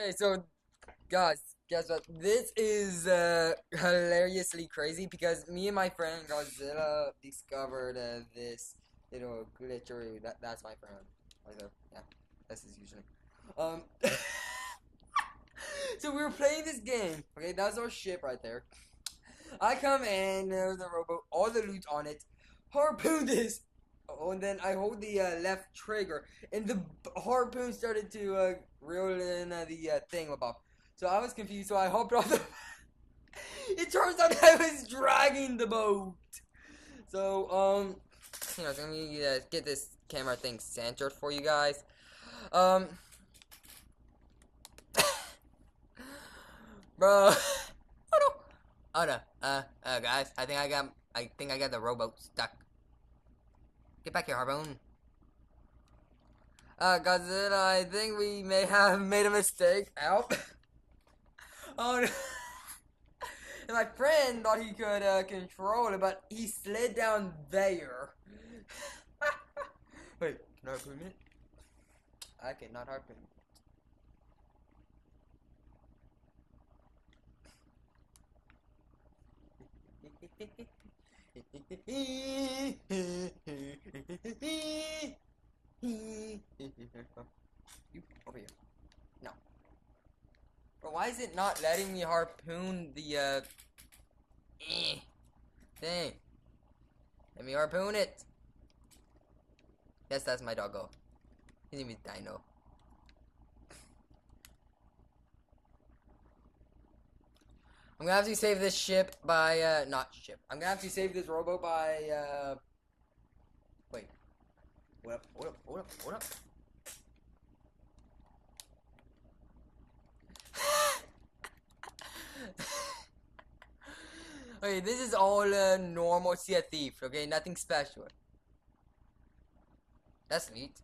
Okay, so guys, guess what? This is hilariously crazy because me and my friend Godzilla discovered this little glitchery. That's my friend. Also, yeah, this is usually. Um, so we were playing this game. Okay, that's our ship right there. I come in the rowboat, all the loot on it, harpoon this. Oh, and then I hold the left trigger, and the harpoon started to reel in the thing above. So I was confused, so I hopped off the. It turns out I was dragging the boat. So, let me get this camera thing centered for you guys. Um, bro. Oh no. Oh no. Guys, I think I got the rowboat stuck. Get back here, Harpoon. Godzilla, I think we may have made a mistake. Help. Oh no. And my friend thought he could control it, but he slid down there. Wait, can I harpoon it? I cannot harpoon it. You over here. No. But why is it not letting me harpoon the thing? Let me harpoon it. Yes, that's my doggo. His name is Dino. I'm gonna have to save this ship by not ship. I'm gonna have to save this rowboat by wait. Hold up, hold up, hold up, hold up. Okay, this is all normal Sea of Thief, okay? Nothing special. That's neat.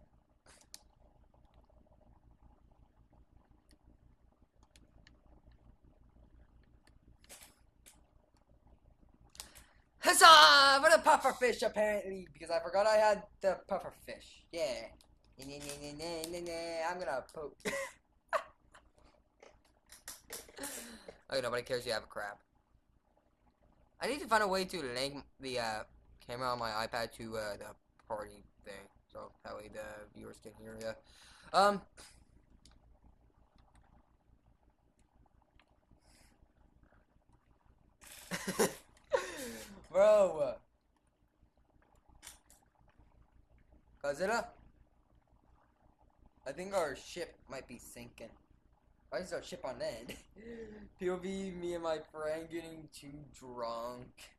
Huzzah! For the puffer fish, apparently, because I forgot I had the puffer fish. Yeah. I'm gonna poke. Okay, nobody cares you have a crab. I need to find a way to link the camera on my iPad to the party thing, so that way the viewers can hear ya. Bro, Godzilla, I think our ship might be sinking. Why is our ship on land? POV, me and my friend getting too drunk.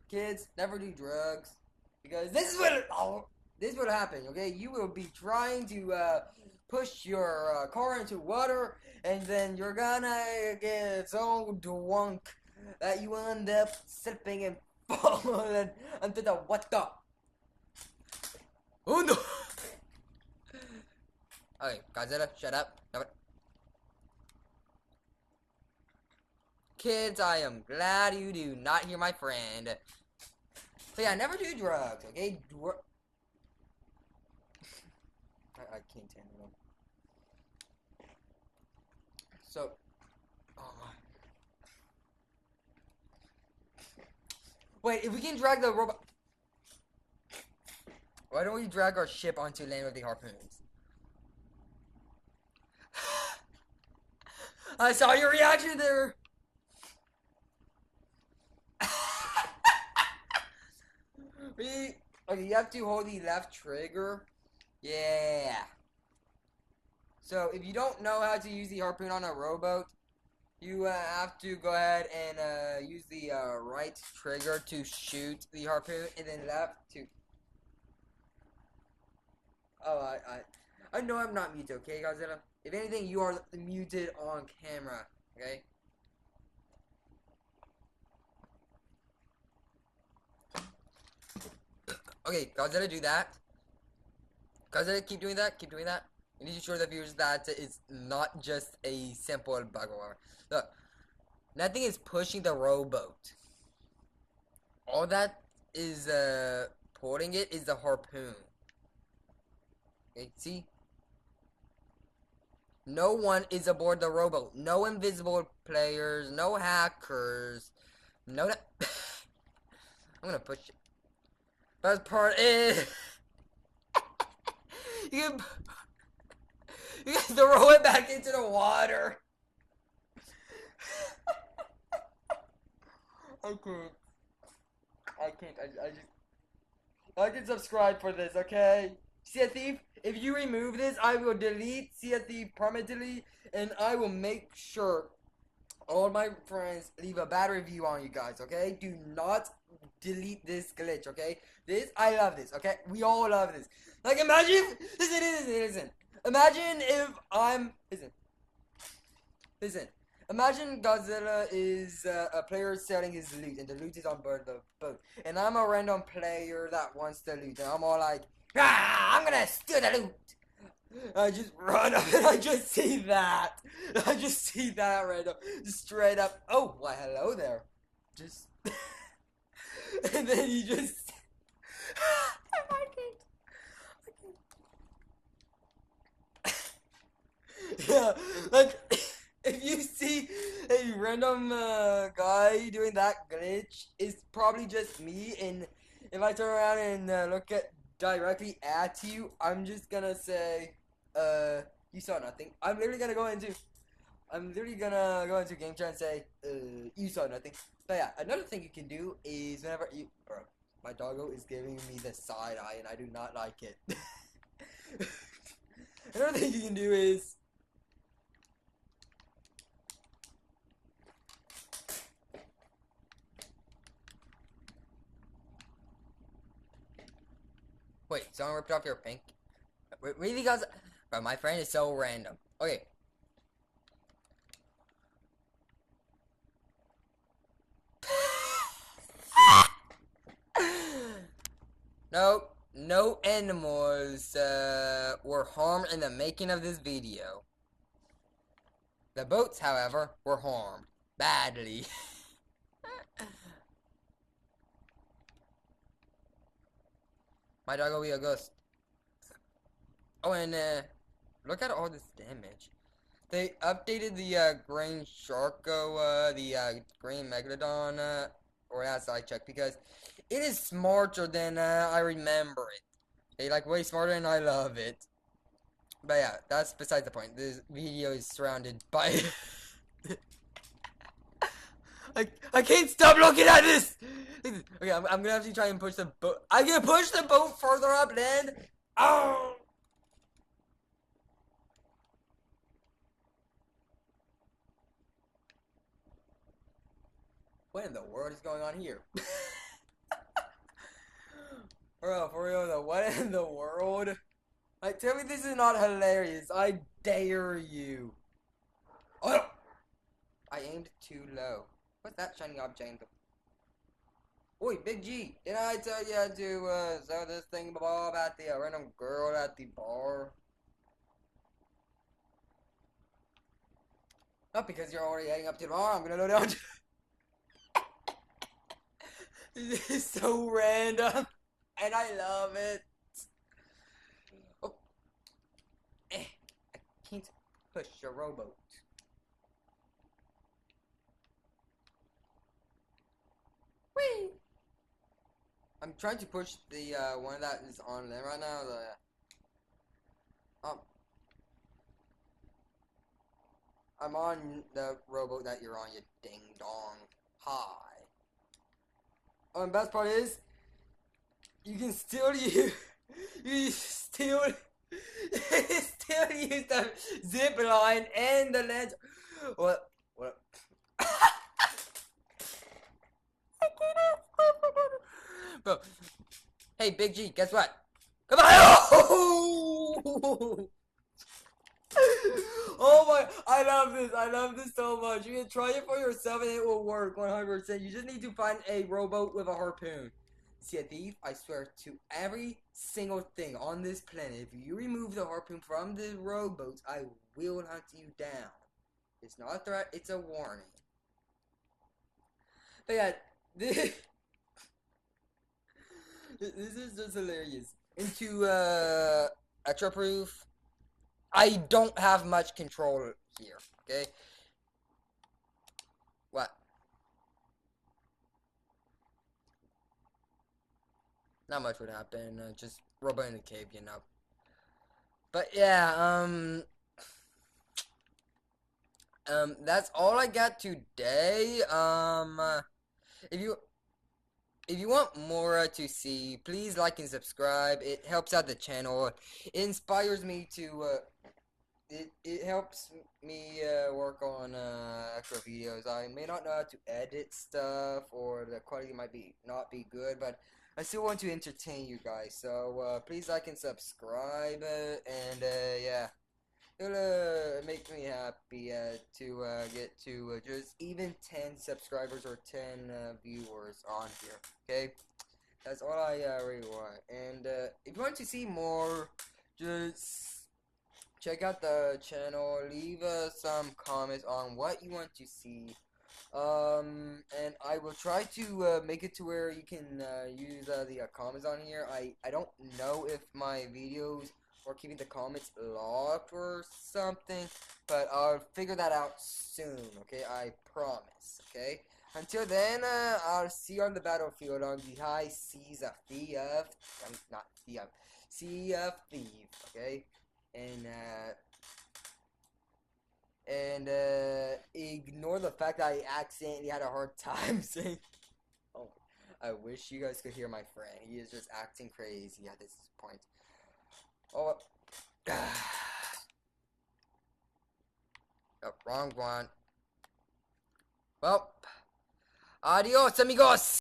Kids, never do drugs. Because this is what happen, okay? You will be trying to push your car into water, and then you're gonna get so drunk that you end up slipping and falling into the water. Oh no! Okay, Godzilla, shut up. Kids, I am glad you do not hear my friend. So yeah, never do drugs, okay? I can't handle them. So, oh my. Wait, if we can drag the robot, why don't we drag our ship onto land with the harpoons? I saw your reaction there. Okay, you have to hold the left trigger. Yeah. So if you don't know how to use the harpoon on a rowboat, you have to go ahead and use the right trigger to shoot the harpoon, and then left to. Oh, I know I'm not muted, okay, Godzilla? If anything, you are muted on camera, okay? Okay, Godzilla, do that. Godzilla, keep doing that, keep doing that. You need to show the viewers that it's not just a simple bug or whatever. Look, nothing is pushing the rowboat. All that is pulling it is the harpoon. Okay, see? No one is aboard the rowboat. No invisible players. No hackers. No. I'm gonna push it. Best part is you can, you can throw it back into the water. I can't. I can't. I can subscribe for this, okay? Sea Thief, if you remove this, I will delete Sea Thief permanently, and I will make sure all my friends leave a bad review on you guys, okay? Do not delete this glitch, okay? I love this, okay? We all love this. Like, imagine, listen. Imagine if listen. Imagine Godzilla is a player selling his loot, and the loot is on board the boat. And I'm a random player that wants the loot, and I'm all like, I'm gonna steal the loot! I just run up and I just see that. I just see that random, straight up. Oh, why hello there. Just, and then you just, I can't. Yeah, like, if you see a random guy doing that glitch, it's probably just me. And if I turn around and look at directly at you, I'm just gonna say, you saw nothing. I'm literally gonna go into game chat and say, you saw nothing. But yeah, another thing you can do is whenever you, bro, my doggo is giving me the side eye, and I do not like it. Another thing you can do is. Wait, someone ripped off your pink? Really, guys? Bro, my friend is so random. Okay. No animals were harmed in the making of this video. The boats, however, were harmed badly. My dog will be a ghost. Oh, and look at all this damage. They updated the green Sharko, the green Megalodon, or as I checked, because it is smarter than I remember it. They like way smarter, and I love it. But yeah, that's besides the point. This video is surrounded by. I can't stop looking at this. Okay, I'm gonna have to try and push the boat. I can push the boat further upland. Oh. What in the world is going on here? Bro, for real though, what in the world? Like, tell me this is not hilarious. I dare you. Oh! I aimed too low. What's that shiny object? Oi, Big G, didn't I tell you to sell this thing bob at the random girl at the bar? Not because you're already heading up to the bar, I'm gonna go down to... This is so random, and I love it. Oh. I can't push your rowboat. Whee! I'm trying to push the one that is on there right now. I'm on the rowboat that you're on, you ding dong. Hi. Oh, and best part is, you can still use, you still use the zip line and the lens. What? Bro, hey Big G, guess what? Come on! Oh! Oh my, I love this so much. You can try it for yourself and it will work 100%. You just need to find a rowboat with a harpoon. See a thief? I swear to every single thing on this planet, if you remove the harpoon from the rowboats, I will hunt you down. It's not a threat, it's a warning. But yeah, this is just hilarious. Into extra proof. I don't have much control here. Okay. What? Not much would happen. Just Robo in the cave, you know. But yeah, that's all I got today. If you if you want more to see, please like and subscribe. It helps out the channel. It inspires me to it helps me work on extra videos. I may not know how to edit stuff, or the quality might be not be good, but I still want to entertain you guys. So please like and subscribe, and yeah, it'll make me happy to get to just even 10 subscribers or 10 viewers on here. Okay, that's all I really want. And if you want to see more, just check out the channel, leave some comments on what you want to see, and I will try to make it to where you can use the comments on here. I don't know if my videos are keeping the comments locked or something, but I'll figure that out soon, okay? I promise, okay? Until then, I'll see you on the battlefield on the high seas of not Sea of Thieves, okay? And ignore the fact that I accidentally had a hard time saying. Oh, I wish you guys could hear my friend. He is just acting crazy at this point. Oh, oh, wrong one. Well, adios, amigos.